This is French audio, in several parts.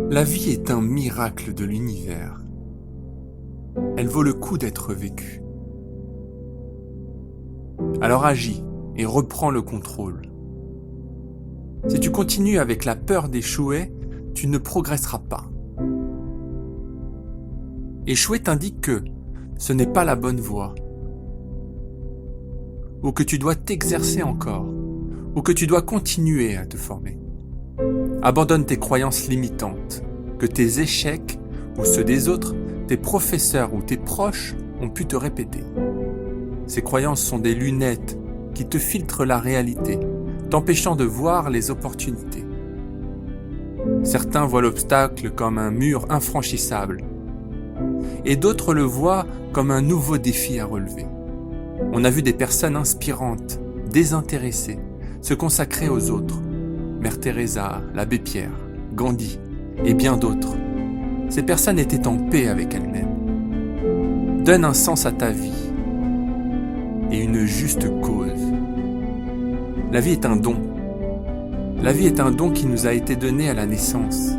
La vie est un miracle de l'univers. Elle vaut le coup d'être vécue. Alors agis et reprends le contrôle. Si tu continues avec la peur d'échouer, tu ne progresseras pas. Échouer t'indique que ce n'est pas la bonne voie, ou que tu dois t'exercer encore, ou que tu dois continuer à te former. Abandonne tes croyances limitantes, que tes échecs ou ceux des autres, tes professeurs ou tes proches ont pu te répéter. Ces croyances sont des lunettes qui te filtrent la réalité, t'empêchant de voir les opportunités. Certains voient l'obstacle comme un mur infranchissable, et d'autres le voient comme un nouveau défi à relever. On a vu des personnes inspirantes, désintéressées, se consacrer aux autres. Mère Teresa, l'abbé Pierre, Gandhi et bien d'autres. Ces personnes étaient en paix avec elles-mêmes. Donne un sens à ta vie et une juste cause. La vie est un don. La vie est un don qui nous a été donné à la naissance.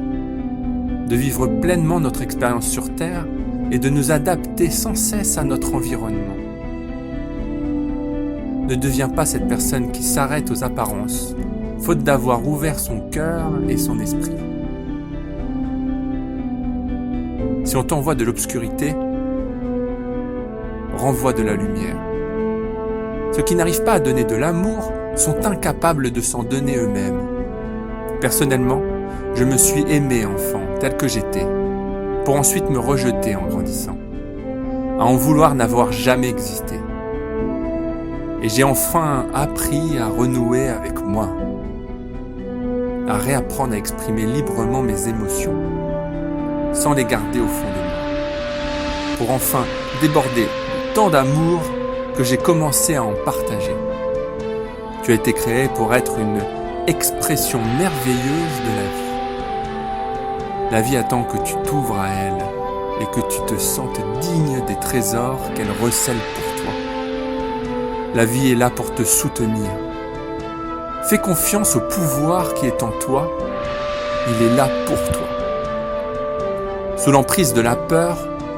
De vivre pleinement notre expérience sur Terre et de nous adapter sans cesse à notre environnement. Ne deviens pas cette personne qui s'arrête aux apparences, faute d'avoir ouvert son cœur et son esprit. Si on t'envoie de l'obscurité, renvoie de la lumière. Ceux qui n'arrivent pas à donner de l'amour sont incapables de s'en donner eux-mêmes. Personnellement, je me suis aimé enfant tel que j'étais, pour ensuite me rejeter en grandissant, à en vouloir n'avoir jamais existé. Et j'ai enfin appris à renouer avec moi, à réapprendre à exprimer librement mes émotions, sans les garder au fond de moi, pour enfin déborder de tant d'amour que j'ai commencé à en partager. Tu as été créé pour être une expression merveilleuse de la vie. La vie attend que tu t'ouvres à elle et que tu te sentes digne des trésors qu'elle recèle pour toi. La vie est là pour te soutenir. Fais confiance au pouvoir qui est en toi. Il est là pour toi. Sous l'emprise de la peur,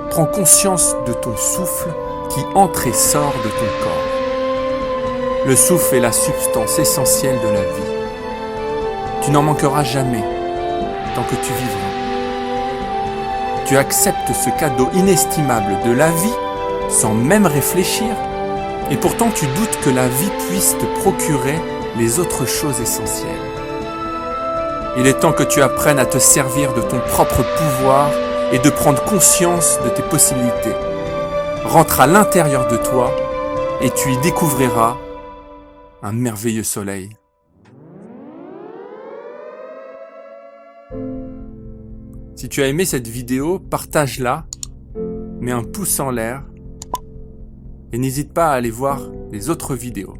prends conscience de ton souffle qui entre et sort de ton corps. Le souffle est la substance essentielle de la vie. Tu n'en manqueras jamais tant que tu vivras. Tu acceptes ce cadeau inestimable de la vie sans même réfléchir, et pourtant tu doutes que la vie puisse te procurer les autres choses essentielles. Il est temps que tu apprennes à te servir de ton propre pouvoir et de prendre conscience de tes possibilités. Rentre à l'intérieur de toi et tu y découvriras un merveilleux soleil. Si tu as aimé cette vidéo, partage-la, mets un pouce en l'air et n'hésite pas à aller voir les autres vidéos.